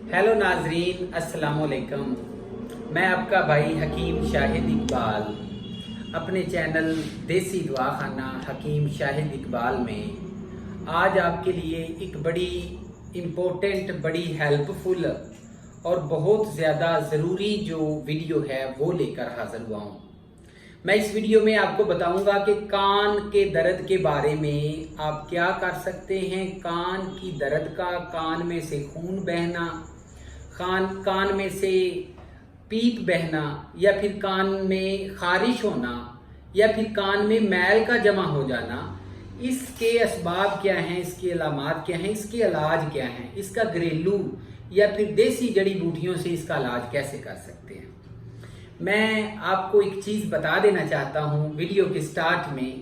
Hello नाजरीन, अस्सलाम वालेकुम। मैं आपका भाई हकीम शाहिद इकबाल अपने चैनल देसी दुआ खाना हकीम शाहिद इकबाल में आज आपके लिए एक बड़ी इम्पोर्टेंट, बड़ी हेल्पफुल और बहुत ज़्यादा ज़रूरी जो वीडियो है वो लेकर हाज़िर हुआ हूँ। मैं इस वीडियो में आपको बताऊंगा कि कान के दर्द के बारे में आप क्या कर सकते हैं। कान की दर्द का, कान में से खून बहना, कान में से पीप बहना, या फिर कान में खारिश होना, या फिर कान में मैल का जमा हो जाना, इसके असबाब क्या हैं, इसके अलामात क्या हैं, इसके इलाज क्या हैं, इसका घरेलू या फिर देसी जड़ी बूटियों से इसका इलाज कैसे कर सकते हैं। मैं आपको एक चीज़ बता देना चाहता हूँ वीडियो के स्टार्ट में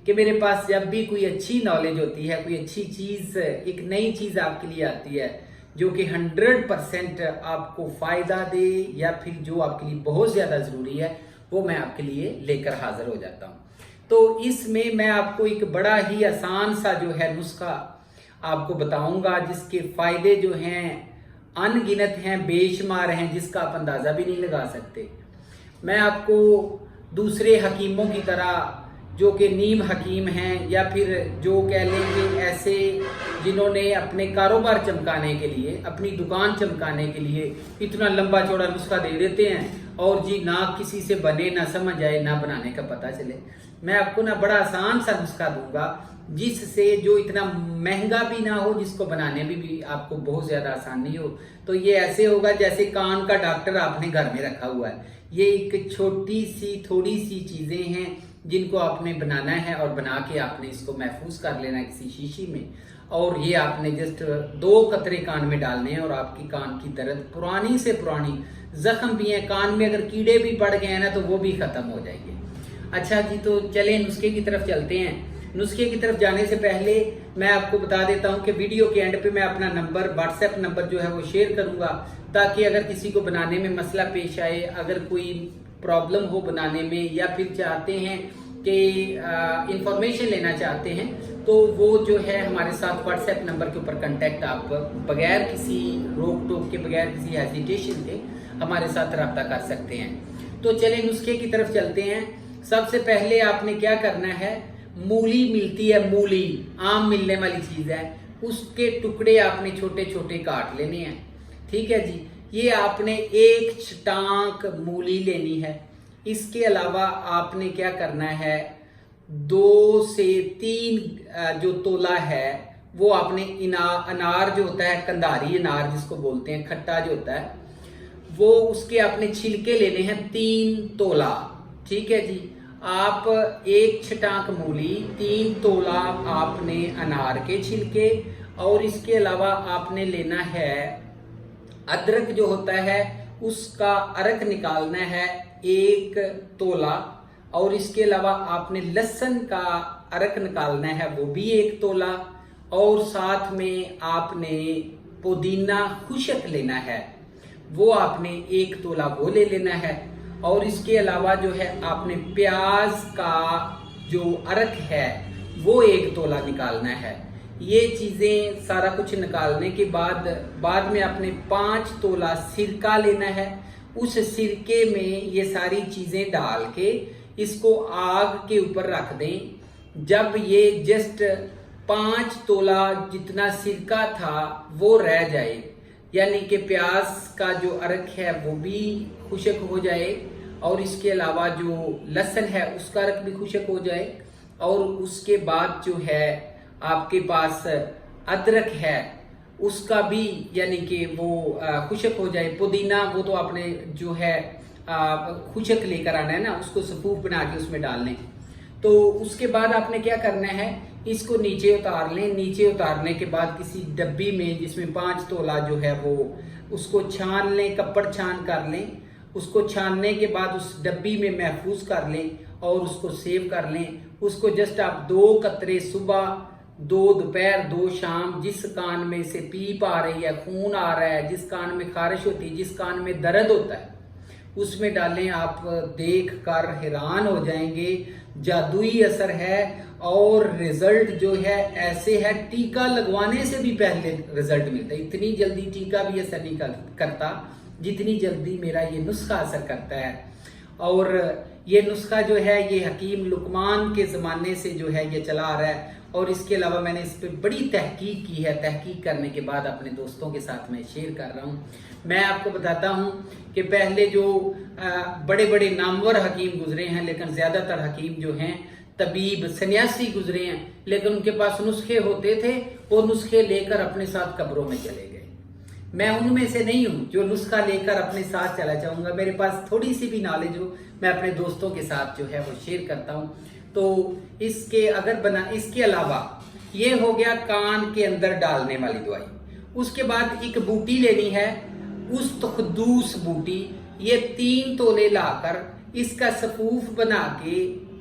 कि मेरे पास जब भी कोई अच्छी नॉलेज होती है, कोई अच्छी चीज़, एक नई चीज़ आपके लिए आती है जो कि 100% आपको फ़ायदा दे या फिर जो आपके लिए बहुत ज़्यादा ज़रूरी है, वो मैं आपके लिए लेकर हाज़िर हो जाता हूँ। तो इसमें मैं आपको एक बड़ा ही आसान सा जो है नुस्खा आपको बताऊंगा जिसके फ़ायदे जो हैं अनगिनत हैं, बेशुमार हैं, जिसका आप अंदाज़ा भी नहीं लगा सकते। मैं आपको दूसरे हकीमों की तरह जो कि नीम हकीम हैं या फिर जो कह लेंगे ऐसे जिन्होंने अपने कारोबार चमकाने के लिए, अपनी दुकान चमकाने के लिए इतना लंबा चौड़ा नुस्खा दे देते हैं और जी ना किसी से बने, ना समझ आए, ना बनाने का पता चले। मैं आपको ना बड़ा आसान सा नुस्खा दूंगा जिससे जो इतना महंगा भी ना हो, जिसको बनाने में भी आपको बहुत ज़्यादा आसानी हो। तो ये ऐसे होगा जैसे कान का डॉक्टर आपने घर में रखा हुआ है। ये एक छोटी सी थोड़ी सी चीज़ें हैं जिनको आपने बनाना है और बना के आपने इसको महफूज कर लेना है किसी शीशी में, और ये आपने जस्ट 2 कतरे कान में डालने हैं और आपकी कान की दर्द, पुरानी से पुरानी जख्म भी है, कान में अगर कीड़े भी पड़ गए हैं ना तो वो भी ख़त्म हो जाएंगे। अच्छा जी, तो चलें नुस्खे की तरफ चलते हैं। नुस्खे की तरफ जाने से पहले मैं आपको बता देता हूं कि वीडियो के एंड पे मैं अपना नंबर, व्हाट्सएप नंबर जो है वो शेयर करूंगा, ताकि अगर किसी को बनाने में मसला पेश आए, अगर कोई प्रॉब्लम हो बनाने में, या फिर चाहते हैं कि इंफॉर्मेशन लेना चाहते हैं, तो वो जो है हमारे साथ व्हाट्सएप नंबर के ऊपर कांटेक्ट आप बगैर किसी रोक टोक के, बगैर किसी हेजिटेशन के हमारे साथ रब्ता कर सकते हैं। तो चलें नुस्खे की तरफ चलते हैं। सबसे पहले आपने क्या करना है, मूली मिलती है, मूली आम मिलने वाली चीज़ है, उसके टुकड़े आपने छोटे छोटे काट लेने हैं। ठीक है जी, ये आपने 1 छटांक मूली लेनी है। इसके अलावा आपने क्या करना है, 2 से 3 जो तोला है वो आपने अनार जो होता है, कंधारी अनार जिसको बोलते हैं, खट्टा जो होता है, वो उसके आपने छिलके लेने हैं 3 तोला। ठीक है जी, आप 1 छटांक मूली, 3 तोला आपने अनार के छिलके, और इसके अलावा आपने लेना है अदरक जो होता है उसका अरक निकालना है 1 तोला, और इसके अलावा आपने लहसुन का अरक निकालना है वो भी 1 तोला, और साथ में आपने पुदीना खुशक लेना है वो आपने 1 तोला वो ले लेना है, और इसके अलावा जो है आपने प्याज का जो अरक है वो 1 तोला निकालना है। ये चीज़ें सारा कुछ निकालने के बाद में आपने 5 तोला सिरका लेना है। उस सिरके में ये सारी चीज़ें डाल के इसको आग के ऊपर रख दें। जब ये जस्ट 5 तोला जितना सिरका था वो रह जाए, यानी कि प्याज का जो अरक है वो भी खुशक हो जाए, और इसके अलावा जो लहसुन है उसका अरक भी खुशक हो जाए, और उसके बाद जो है आपके पास अदरक है उसका भी यानी कि वो खुशक हो जाए। पुदीना वो तो आपने जो है खुशक लेकर आना है ना, उसको सफूफ बना के उसमें डाल लें। तो उसके बाद आपने क्या करना है, इसको नीचे उतार लें। नीचे उतारने के बाद किसी डब्बी में जिसमें 5 तोला जो है वो, उसको छान लें, कपड़ छान कर लें। उसको छानने के बाद उस डब्बी में महफूज कर लें और उसको सेव कर लें। उसको जस्ट आप 2 कतरे सुबह, 2 दोपहर, 2 शाम, जिस कान में से पीप आ रही है, खून आ रहा है, जिस कान में खारिश होती है, जिस कान में दर्द होता है, उसमें डालें। आप देख कर हैरान हो जाएंगे जादुई असर है और रिजल्ट जो है ऐसे है, टीका लगवाने से भी पहले रिजल्ट मिलता है। इतनी जल्दी टीका भी असर नहीं करता जितनी जल्दी मेरा ये नुस्खा असर करता है। और ये नुस्खा जो है ये हकीम लुकमान के ज़माने से जो है ये चला आ रहा है, और इसके अलावा मैंने इस पर बड़ी तहकीक की है। तहकीक करने के बाद अपने दोस्तों के साथ मैं शेयर कर रहा हूँ। मैं आपको बताता हूँ कि पहले जो बड़े बड़े नामवर हकीम गुजरे हैं, लेकिन ज़्यादातर हकीम जो हैं तबीब सन्यासी गुजरे हैं, लेकिन उनके पास नुस्खे होते थे, वो नुस्खे लेकर अपने साथ कब्रों में चले गए। मैं उनमें से नहीं हूँ जो नुस्खा लेकर अपने साथ चला जाऊंगा। मेरे पास थोड़ी सी भी नॉलेज हो, मैं अपने दोस्तों के साथ जो है वो शेयर करता हूँ। तो इसके अलावा ये हो गया कान के अंदर डालने वाली दवाई। उसके बाद एक बूटी लेनी है, उस्तखदूस बूटी, ये 3 तोले लाकर इसका सफूफ बना के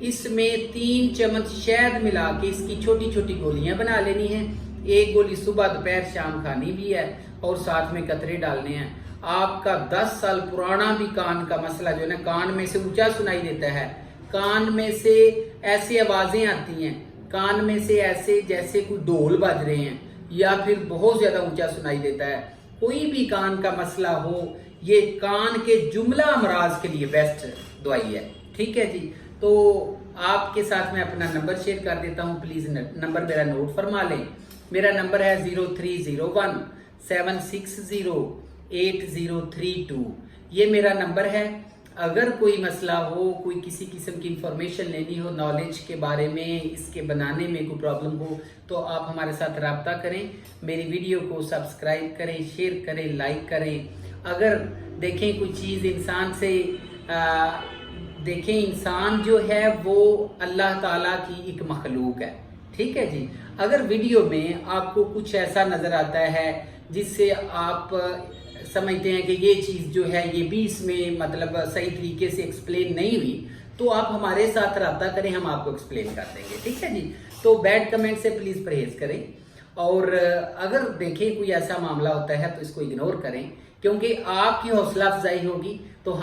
इसमें 3 चम्मच शहद मिला के इसकी छोटी छोटी गोलियां बना लेनी है। एक गोली सुबह दोपहर शाम खानी भी है, और साथ में कतरे डालने हैं। आपका 10 साल पुराना भी कान का मसला जो है ना, कान में से ऊंचा सुनाई देता है, कान में से ऐसी आवाजें आती हैं, कान में से ऐसे जैसे कोई ढोल बज रहे हैं, या फिर बहुत ज्यादा ऊंचा सुनाई देता है, कोई भी कान का मसला हो, ये कान के जुमला अमराज के लिए बेस्ट दवाई है। ठीक है जी। तो आपके साथ मैं अपना नंबर शेयर कर देता हूँ, प्लीज नंबर मेरा नोट फरमा लें। मेरा नंबर है 0301-760-8032। ये मेरा नंबर है। अगर कोई मसला हो, कोई किसी किस्म की इंफॉर्मेशन लेनी हो, नॉलेज के बारे में, इसके बनाने में कोई प्रॉब्लम हो, तो आप हमारे साथ रब्ता करें। मेरी वीडियो को सब्सक्राइब करें, शेयर करें, लाइक करें। अगर देखें कोई चीज़ इंसान से देखें, इंसान जो है वो अल्लाह ताला की एक मखलूक है। ठीक है जी। अगर वीडियो में आपको कुछ ऐसा नजर आता है जिससे आप समझते हैं कि ये चीज जो है ये भी इसमें मतलब सही तरीके से एक्सप्लेन नहीं हुई, तो आप हमारे साथ रब्ता करें, हम आपको एक्सप्लेन कर देंगे। ठीक है जी। तो बैड कमेंट से प्लीज परहेज करें, और अगर देखें कोई ऐसा मामला होता है तो इसको इग्नोर करें, क्योंकि आपकी हौसला अफजाई होगी तो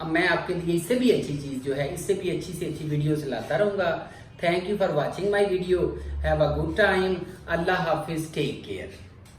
मैं आपके लिए इससे भी अच्छी चीज जो है, इससे भी अच्छी से अच्छी वीडियोस लाता रहूंगा। Thank you for watching my video. Have a good time. Allah Hafiz. Take care.